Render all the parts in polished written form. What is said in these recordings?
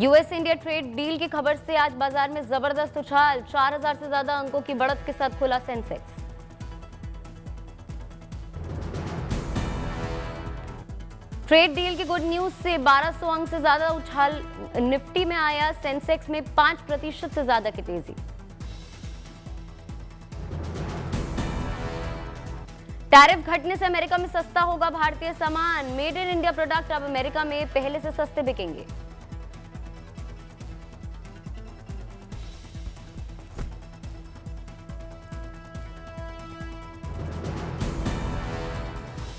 US India trade deal की खबर से आज बाजार में जबरदस्त उछाल, 4000 से ज्यादा अंकों की बढ़त के साथ खुला सेंसेक्स। ट्रेड डील की गुड न्यूज से 1200 अंक से ज्यादा उछाल निफ्टी में आया, सेंसेक्स में 5% से ज्यादा की तेजी। टैरिफ घटने से अमेरिका में सस्ता होगा भारतीय सामान, मेड इन इंडिया प्रोडक्ट अब अमेरिका में पहले से सस्ते बिकेंगे।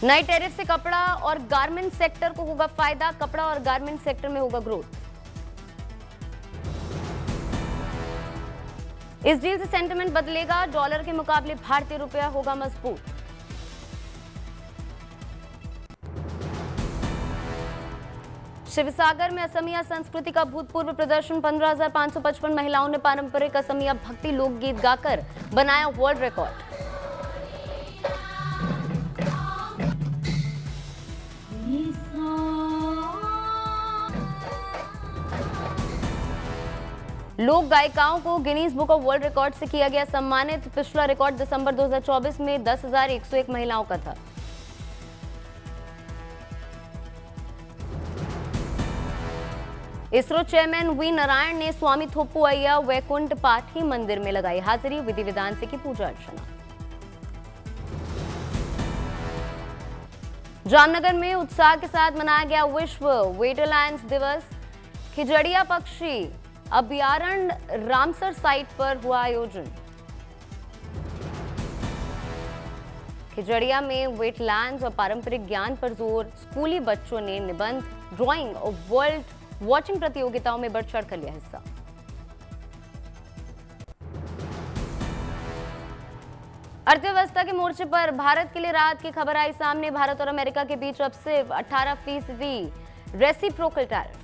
नए टैरिफ से कपड़ा और गारमेंट सेक्टर को होगा फायदा, कपड़ा और गारमेंट सेक्टर में होगा ग्रोथ। इस डील से सेंटिमेंट बदलेगा, डॉलर के मुकाबले भारतीय रुपया होगा मजबूत। शिवसागर में असमिया संस्कृति का भूतपूर्व प्रदर्शन, 15,555 महिलाओं ने पारंपरिक असमिया भक्ति लोकगीत गाकर बनाया वर्ल्ड रिकॉर्ड। लोक गायिकाओं को Guinness book of world record से किया गया सम्मानित। पिछला रिकॉर्ड दिसंबर 2024 में 10,101 महिलाओं का था। इसरो चेयरमैन वी नारायण ने स्वामी थोप्पू अय्या वैकुंठ पाठी मंदिर में लगाई हाजिरी, विधि विधान से की पूजा अर्चना। जामनगर में उत्साह के साथ मनाया गया विश्व वेटलैंड्स दिवस। खिजड़िया पक्षी अभयारण्य रामसर साइट पर हुआ आयोजन। खिजड़िया में वेटलैंड्स और पारंपरिक ज्ञान पर जोर, स्कूली बच्चों ने निबंध, ड्राइंग और वर्ल्ड वॉचिंग प्रतियोगिताओं में बढ़ चढ़ कर लिया हिस्सा। अर्थव्यवस्था के मोर्चे पर भारत के लिए राहत की खबर आई सामने। भारत और अमेरिका के बीच अब सिर्फ 18% रेसिप्रोकल टैरिफ।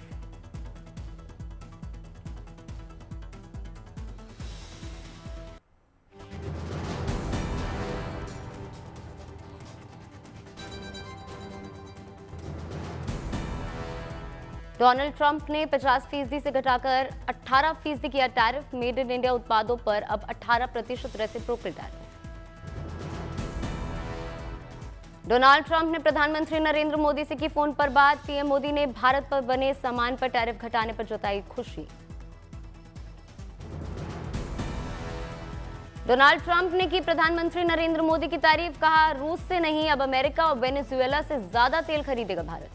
डोनाल्ड ट्रंप ने 50% से घटाकर 18% किया टैरिफ। मेड इन इंडिया उत्पादों पर अब 18% रेसिप्रोकल टैरिफ। डोनाल्ड ट्रंप ने प्रधानमंत्री नरेंद्र मोदी से की फोन पर बात। पीएम मोदी ने भारत पर बने सामान पर टैरिफ घटाने पर जताई खुशी। डोनाल्ड ट्रंप ने की प्रधानमंत्री नरेंद्र मोदी की तारीफ, कहा रूस से नहीं अब अमेरिका और वेनेजुएला से ज्यादा तेल खरीदेगा भारत।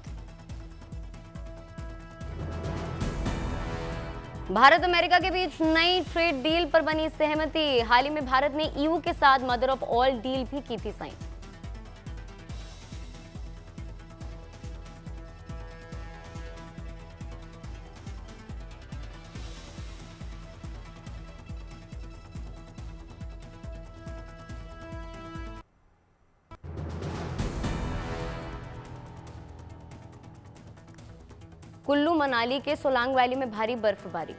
भारत अमेरिका के बीच नई ट्रेड डील पर बनी सहमति। हाल ही में भारत ने ईयू के साथ मदर ऑफ ऑल डील भी की थी साइन। कुल्लू मनाली के सोलांग वैली में भारी बर्फबारी,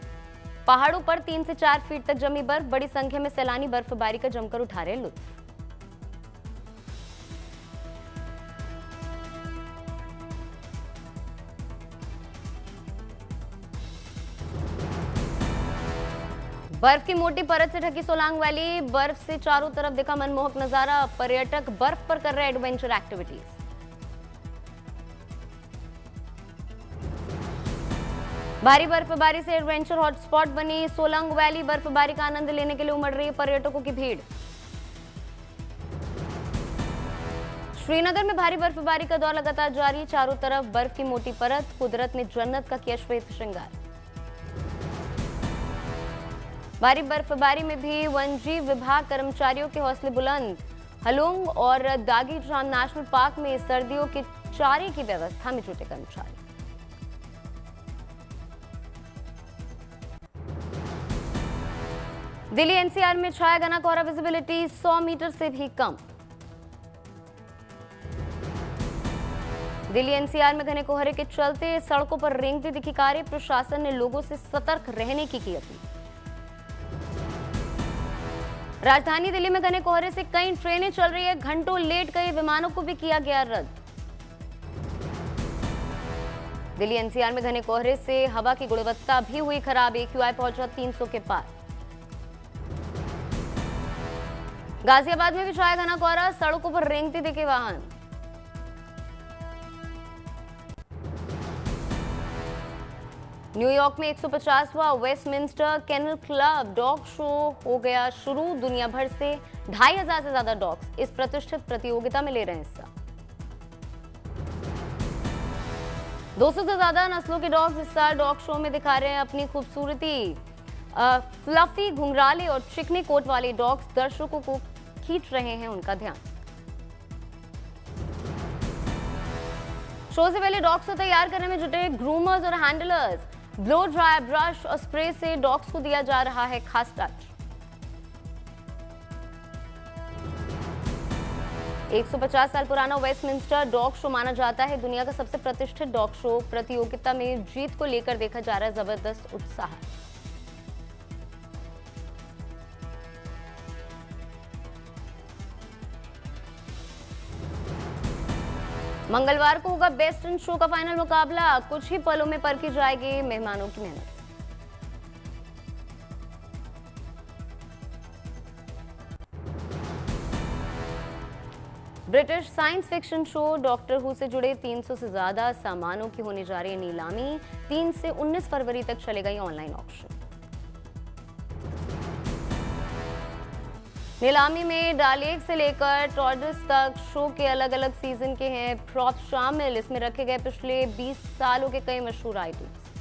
पहाड़ों पर 3 से 4 फीट तक जमी बर्फ। बड़ी संख्या में सैलानी बर्फबारी का जमकर उठा रहे लुत्फ। बर्फ की मोटी परत से ढकी सोलांग वैली, बर्फ से चारों तरफ दिखा मनमोहक नजारा। पर्यटक बर्फ पर कर रहे एडवेंचर एक्टिविटीज। भारी बर्फबारी से एडवेंचर हॉटस्पॉट बनी सोलांग वैली। बर्फबारी का आनंद लेने के लिए उमड़ रही है पर्यटकों की भीड़। श्रीनगर में भारी बर्फबारी का दौर लगातार जारी, चारों तरफ बर्फ की मोटी परत। कुदरत ने जन्नत का किया श्वेत श्रृंगार। भारी बर्फबारी में भी वन्यजीव विभाग कर्मचारियों के हौसले बुलंद। हलुंग और दागीजान नेशनल पार्क में सर्दियों के चारे की व्यवस्था में जुटे कर्मचारी। दिल्ली एनसीआर में छाया घना कोहरा, विजिबिलिटी 100 मीटर से भी कम। दिल्ली एनसीआर में घने कोहरे के चलते सड़कों पर रेंगती दिखी कारें। प्रशासन ने लोगों से सतर्क रहने की अपील। राजधानी दिल्ली में घने कोहरे से कई ट्रेनें चल रही है, घंटों लेट गए विमानों को भी किया गया रद्द। दिल्ली एनसीआर में घने कोहरे से हवा की गुणवत्ता भी हुई खराब, AQI पहुंचा 300 के पार। गाजियाबाद में भी छाया घना कोहरा, सड़कों पर रेंगते दिखे वाहन। न्यूयॉर्क में 150वां Westminster kennel club dog show हो गया शुरू। दुनिया भर से 2500 से ज्यादा डॉग्स इस प्रतिष्ठित प्रतियोगिता में ले रहे हैं हिस्सा। 200 से ज्यादा नस्लों के डॉग्स इस साल डॉग शो में दिखा रहे हैं अपनी खूबसूरती। फ्लफी, घुंघराले और चिकने कोट वाले डॉग्स दर्शकों को खींच रहे हैं उनका ध्यान। शो से पहले डॉग्स को तैयार करने में जुटे ग्रूमर्स और हैंडलर्स। ब्लो ड्राई, ब्रश और स्प्रे से डॉग्स को दिया जा रहा है खास टच। 150 साल पुराना वेस्टमिंस्टर डॉग शो माना जाता है दुनिया का सबसे प्रतिष्ठित डॉग शो। प्रतियोगिता में जीत को लेकर देखा जा रहा है जबरदस्त उत्साह। मंगलवार को होगा बेस्ट इन शो का फाइनल मुकाबला। कुछ ही पलों में परखी जाएगी मेहमानों की मेहनत। British science fiction show Doctor Who से जुड़े 300 से ज्यादा सामानों की होने जा रही है नीलामी। 3 से 19 फरवरी तक चलेगा ये ऑनलाइन ऑक्शन। नीलामी में डालेक से लेकर टॉर्टस तक शो के अलग अलग सीजन के हैं प्रॉप शामिल। इसमें रखे गए पिछले 20 सालों के कई मशहूर आइटम्स।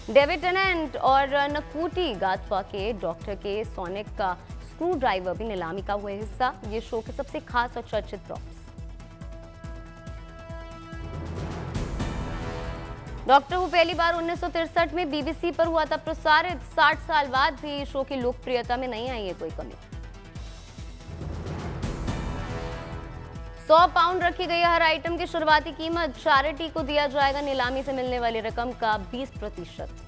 डेविड टेनेंट और नकूटी गातवा के डॉक्टर के सोनिक का स्क्रू ड्राइवर भी नीलामी का हुआ हिस्सा। ये शो के सबसे खास और चर्चित प्रॉप्स। डॉक्टर हू पहली बार 1963 में BBC पर हुआ था प्रसारित। 60 साल बाद भी शो की लोकप्रियता में नहीं आई है कोई कमी। 100 पाउंड रखी गई हर आइटम की शुरुआती कीमत। चैरिटी को दिया जाएगा नीलामी से मिलने वाली रकम का 20%।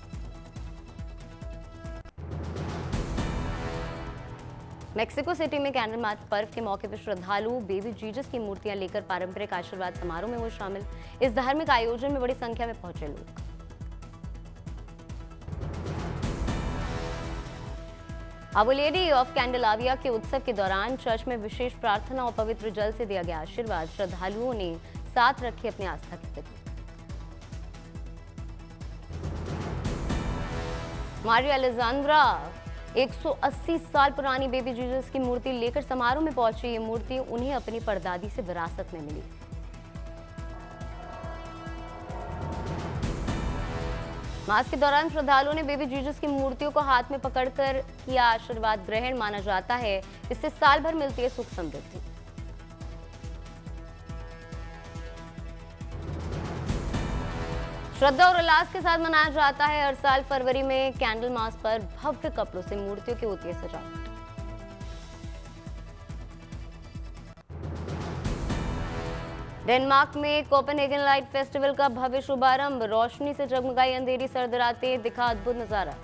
मेक्सिको सिटी में कैंडल मार्च पर्व के मौके पर श्रद्धालु बेबी जीसस की मूर्तियां लेकर पारंपरिक आशीर्वाद समारोह में हुए शामिल। इस धार्मिक आयोजन में बड़ी संख्या में पहुंचे लोग। आवर लेडी ऑफ कैंडेलाविया के उत्सव के दौरान चर्च में विशेष प्रार्थना और पवित्र जल से दिया गया आशीर्वाद। श्रद्धालुओं ने साथ रखी अपनी आस्था की प्रतीक। मारिया अलेक्जेंड्रा 180 साल पुरानी बेबी जीसस की मूर्ति लेकर समारोह में पहुंची। ये मूर्ति उन्हें अपनी परदादी से विरासत में मिली। मास के दौरान श्रद्धालुओं ने बेबी जीसस की मूर्तियों को हाथ में पकड़कर किया आशीर्वाद ग्रहण। माना जाता है इससे साल भर मिलती है सुख समृद्धि। श्रद्धा और उल्लास के साथ मनाया जाता है हर साल फरवरी में कैंडल मास पर भव्य कपड़ों से मूर्तियों की होती है सजावट। डेनमार्क में कोपेनहेगन लाइट फेस्टिवल का भव्य शुभारंभ। रोशनी से जगमगाई अंधेरी सर्द रातें, दिखा अद्भुत नजारा।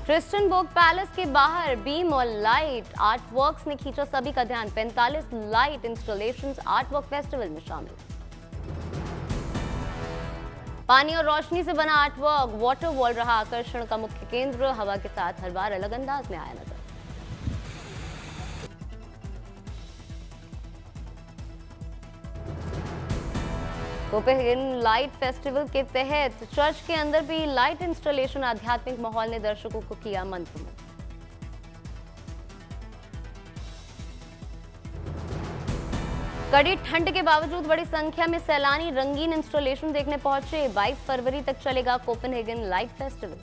क्रिस्टनबर्ग पैलेस के बाहर बीम और लाइट आर्ट वर्क्स ने खींचा सभी का ध्यान। 45 light installations art work festival में शामिल। पानी और रोशनी से बना आर्ट वर्क वाटर वॉल रहा आकर्षण का मुख्य केंद्र। हवा के साथ हर बार अलग अंदाज में आया नजर। कोपेनहेगन लाइट फेस्टिवल के तहत चर्च के अंदर भी लाइट इंस्टॉलेशन। आध्यात्मिक माहौल ने दर्शकों को किया मंत्रमुग्ध। कड़ी ठंड के बावजूद बड़ी संख्या में सैलानी रंगीन इंस्टॉलेशन देखने पहुंचे। 22 फरवरी तक चलेगा कोपेनहेगन लाइट फेस्टिवल।